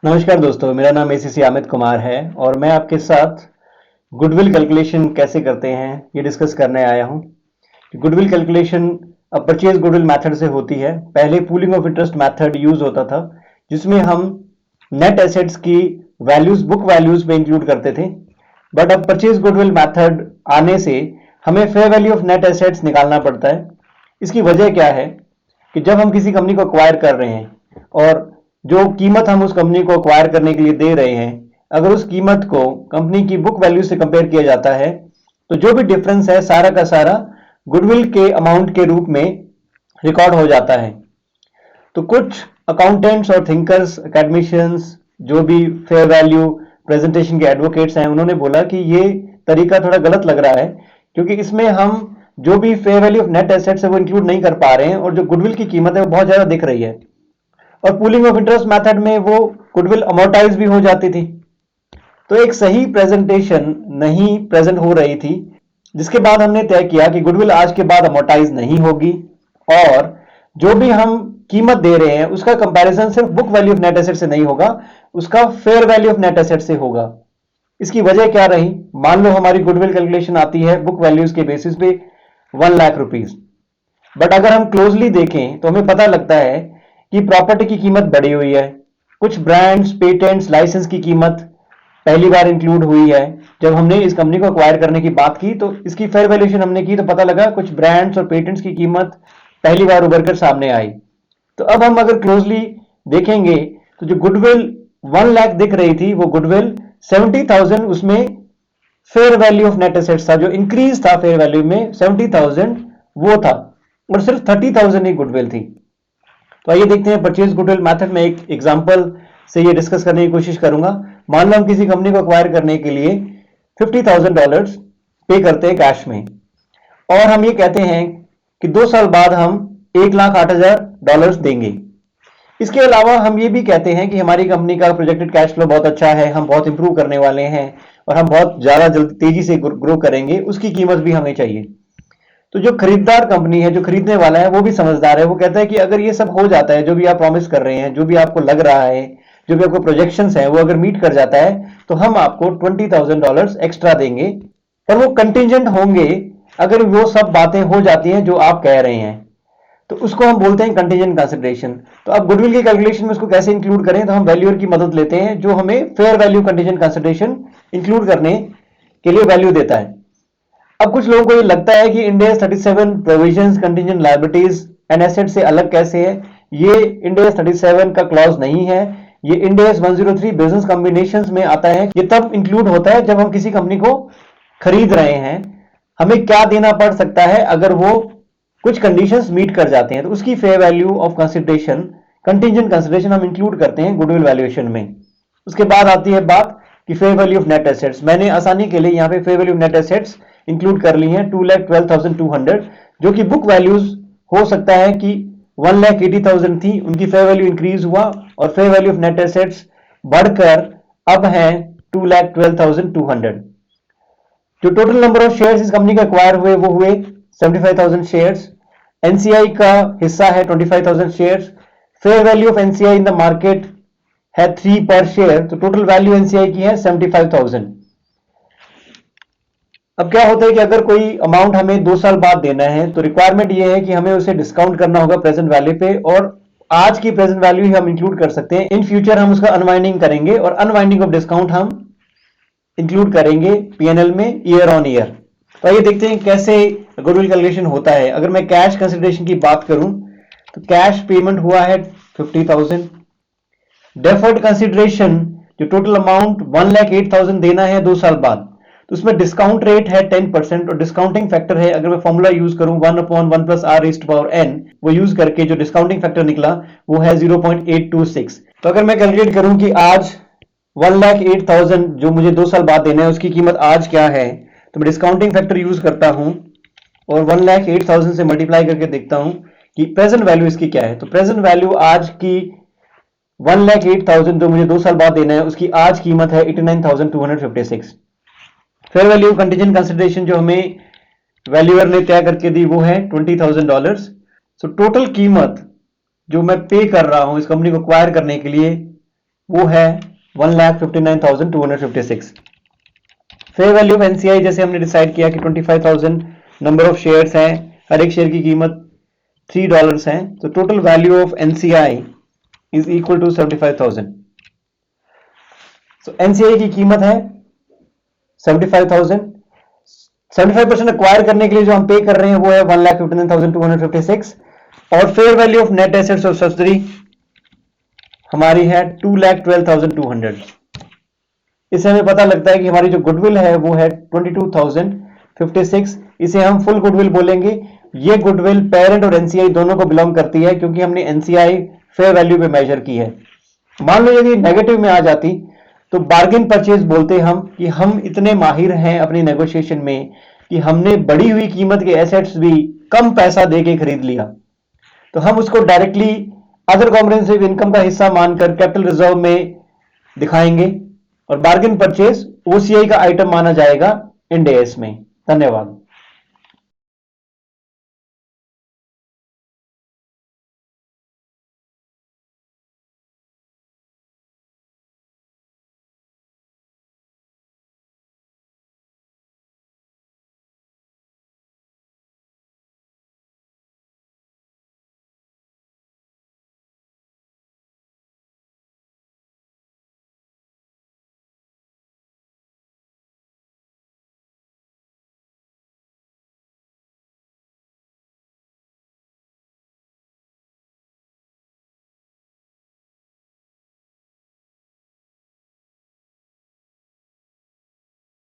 नमस्कार दोस्तों, मेरा नाम एसीसी अमित कुमार है और मैं आपके साथ गुडविल कैलकुलेशन कैसे करते हैं ये डिस्कस करने आया हूं। गुडविल कैलकुलेशन अब परचेज गुडविल मेथड से होती है। पहले pooling of interest method use होता था जिसमें हम नेट एसेट्स की वैल्यूज बुक वैल्यूज पे इंक्लूड करते थे, बट अब परचेज गुडविल मेथड आने से हमें fair value of net assets निकालना पड़ता है। इसकी वजह क्या है कि जब हम किसी कंपनी को अक्वायर कर रहे हैं और जो कीमत हम उस कंपनी को अक्वायर करने के लिए दे रहे हैं, अगर उस कीमत को कंपनी की बुक वैल्यू से कंपेयर किया जाता है तो जो भी डिफरेंस है सारा का सारा गुडविल के अमाउंट के रूप में रिकॉर्ड हो जाता है। तो कुछ अकाउंटेंट्स और थिंकर्स, एकेडमिशियंस, जो भी फेयर वैल्यू प्रेजेंटेशन के एडवोकेट्स हैं, उन्होंने बोला कि ये तरीका थोड़ा गलत लग रहा है क्योंकि इसमें हम जो भी fair value of net assets है वो इंक्लूड नहीं कर पा रहे हैं और जो गुडविल की कीमत है वो बहुत ज्यादा दिख रही है। और पूलिंग ऑफ इंटरेस्ट मेथड में वो गुडविल अमोर्टाइज भी हो जाती थी, तो एक सही प्रेजेंटेशन नहीं प्रेजेंट हो रही थी, जिसके बाद हमने तय किया कि गुडविल आज के बाद अमोर्टाइज नहीं होगी और जो भी हम कीमत दे रहे हैं उसका कंपैरिजन सिर्फ book value of net asset से नहीं होगा, उसका fair value of net asset से होगा। इसकी वजह क्या रही? मान लो हमारी गुडविल कैलकुलेशन आती है बुक वैल्यूज के बेसिस पे 1,00,000 रुपीज, बट अगर हम क्लोजली देखें तो हमें पता लगता है कि प्रॉपर्टी की कीमत बढ़ी हुई है। कुछ ब्रांड्स, पेटेंट्स, लाइसेंस की कीमत पहली बार इंक्लूड हुई है। जब हमने इस कंपनी को अक्वायर करने की बात की तो इसकी फेयर वैल्यूएशन हमने की तो पता लगा कुछ ब्रांड्स और पेटेंट्स की कीमत पहली बार उभर कर सामने आई। तो अब हम अगर क्लोजली देखेंगे तो जो गुडविल 1,00,000 दिख रही थी वो गुडविल 70,000 उसमें fair value of net assets था। जो इंक्रीज था फेयर वैल्यू में 70,000 वो था और सिर्फ 30,000 ही गुडविल थी। तो आइए देखते हैं परचेज गुडविल मेथड में एक एग्जांपल से ये डिस्कस करने की कोशिश करूंगा। मान लो हम किसी कंपनी को अक्वायर करने के लिए $50,000 पे करते हैं कैश में और हम ये कहते हैं कि 2 साल बाद हम $1,08,000 देंगे। इसके अलावा हम ये भी कहते हैं कि हमारी कंपनी का प्रोजेक्टेड कैश फ्लो बहुत अच्छा है, हम बहुत इंप्रूव करने वाले हैं और हम बहुत ज्यादा जल्दी तेजी से ग्रो करेंगे, उसकी कीमत भी हमें चाहिए। तो जो खरीदार कंपनी है, जो खरीदने वाला है, वो भी समझदार है। वो कहता है कि अगर ये सब हो जाता है, जो भी आप प्रॉमिस कर रहे हैं, जो भी आपको लग रहा है, जो भी आपको प्रोजेक्शंस है, वो अगर मीट कर जाता है तो हम आपको $20,000 एक्स्ट्रा देंगे और वो कंटिजेंट होंगे अगर वो सब बातें हो जाती हैं जो आप कह रहे हैं, तो उसको हम बोलते हैं कंटिजेंट कंसिडरेशन। तो अब गुडविल की कैलकुलेशन में उसको कैसे इंक्लूड करें, तो हम वैल्यूअर की मदद लेते हैं जो हमें fair value contingent consideration include करने के लिए वैल्यू देता है। अब कुछ लोगों को ये लगता है कि Ind AS 37 provisions contingent liabilities and asset से अलग कैसे है। ये इंड AS 37 का क्लॉज नहीं है, ये इंड AS 103 बिजनेस कॉम्बिनेशंस में आता है। ये तब इंक्लूड होता है जब हम किसी कंपनी को खरीद रहे हैं, हमें क्या देना पड़ सकता है अगर वो कुछ कंडीशंस मीट कर जाते हैं, तो उसकी fair value of consideration, contingent consideration हम इंक्लूड करते हैं गुडविल वैल्यूएशन में। उसके बाद आती है बात कि fair value of net assets. मैंने आसानी के लिए यहाँ पे fair value of net assets include कर ली है 2,12,200, जो कि बुक वैल्यूज हो सकता है कि 1,80,000 थी, उनकी फेयर वैल्यू इंक्रीज हुआ और fair value of net assets बढ़कर अब है 2,12,200। जो टोटल नंबर ऑफ शेयर्स इस कंपनी के अक्वायर हुए वो हुए 75,000 शेयर्स। एनसीआई का हिस्सा है 25,000 shares. Fair value of NCI in the market है 3 पर शेयर, तो टोटल वैल्यू एनसीआई की है 75,000। अब क्या होता है कि अगर कोई अमाउंट हमें 2 साल बाद देना है तो रिक्वायरमेंट ये है कि हमें उसे डिस्काउंट करना होगा प्रेजेंट वैल्यू पे, और आज की प्रेजेंट वैल्यू ही हम इंक्लूड कर सकते हैं। इन फ्यूचर हम उसका अनवाइंडिंग करेंगे और अनवाइंडिंग ऑफ डिस्काउंट हम इंक्लूड करेंगे पीएनएल में ईयर ऑन ईयर। तो आइए देखते हैं कैसे गुडविल कैलकुलेशन होता है। अगर मैं कैश कंसिडरेशन की बात करूं तो कैश पेमेंट हुआ है 50,000। डेफर्ड कंसिडरेशन जो टोटल अमाउंट 1,08,000 देना है 2 साल बाद, तो उसमें डिस्काउंट रेट है 10% और डिस्काउंटिंग फैक्टर है, अगर मैं फॉर्मूला यूज करूं 1/1 + r⁻n, वो यूज करके जो डिस्काउंटिंग फैक्टर निकला वो है 0.826। तो अगर मैं कैलकुलेट करूं कि आज 1,08,000 जो मुझे 2 साल बाद देना है उसकी कीमत आज क्या है, तो मैं डिस्काउंटिंग फैक्टर यूज करता हूं और 1,08,000 से मल्टीप्लाई करके देखता हूं कि प्रेजेंट वैल्यू इसकी क्या है। तो प्रेजेंट वैल्यू आज की 1,08,000 जो मुझे 2 साल बाद देना है उसकी आज कीमत है 89,256। फेयर वैल्यू कंटीजेंट कंसिडरेशन जो हमें वैल्यूअर ने तय करके दी वो है $20,000। सो टोटल कीमत जो मैं पे कर रहा हूं इस कंपनी को एक्वायर करने के लिए वो है 1,59,256। फेयर वैल्यू ऑफ एनसीआई जैसे हमने डिसाइड किया कि 25,000 नंबर ऑफ शेयर्स हैं, हर एक शेयर की कीमत $3 है, तो total value of NCI is equal to 75,000। तो एनसीआई की कीमत है 75,000। 75% एक्वायर करने के लिए जो हम पे कर रहे हैं वो है 1,59,256 और fair value of net assets of subsidiary हमारी है 2,12,200। इससे हमें पता लगता है कि हमारी जो गुडविल है वो है 22,056। इसे हम फुल गुडविल बोलेंगे। ये गुडविल पेरेंट और एनसीआई दोनों को बिलोंग करती है क्योंकि हमने एनसीआई फेयर वैल्यू पे मेजर की है। मान लो यदि नेगेटिव में आ जाती तो बार्गेन परचेज बोलते हम कि हम इतने माहिर हैं अपनी नेगोशिएशन में कि हमने बढ़ी हुई कीमत के एसेट्स भी कम पैसा देके खरीद लिया, तो हम उसको डायरेक्टली अदर कॉम्प्रिहेंसिव इनकम का हिस्सा मानकर कैपिटल रिजर्व में दिखाएंगे और बार्गेन परचेज ओसीआई का आइटम माना जाएगा इंड एएस में। धन्यवाद।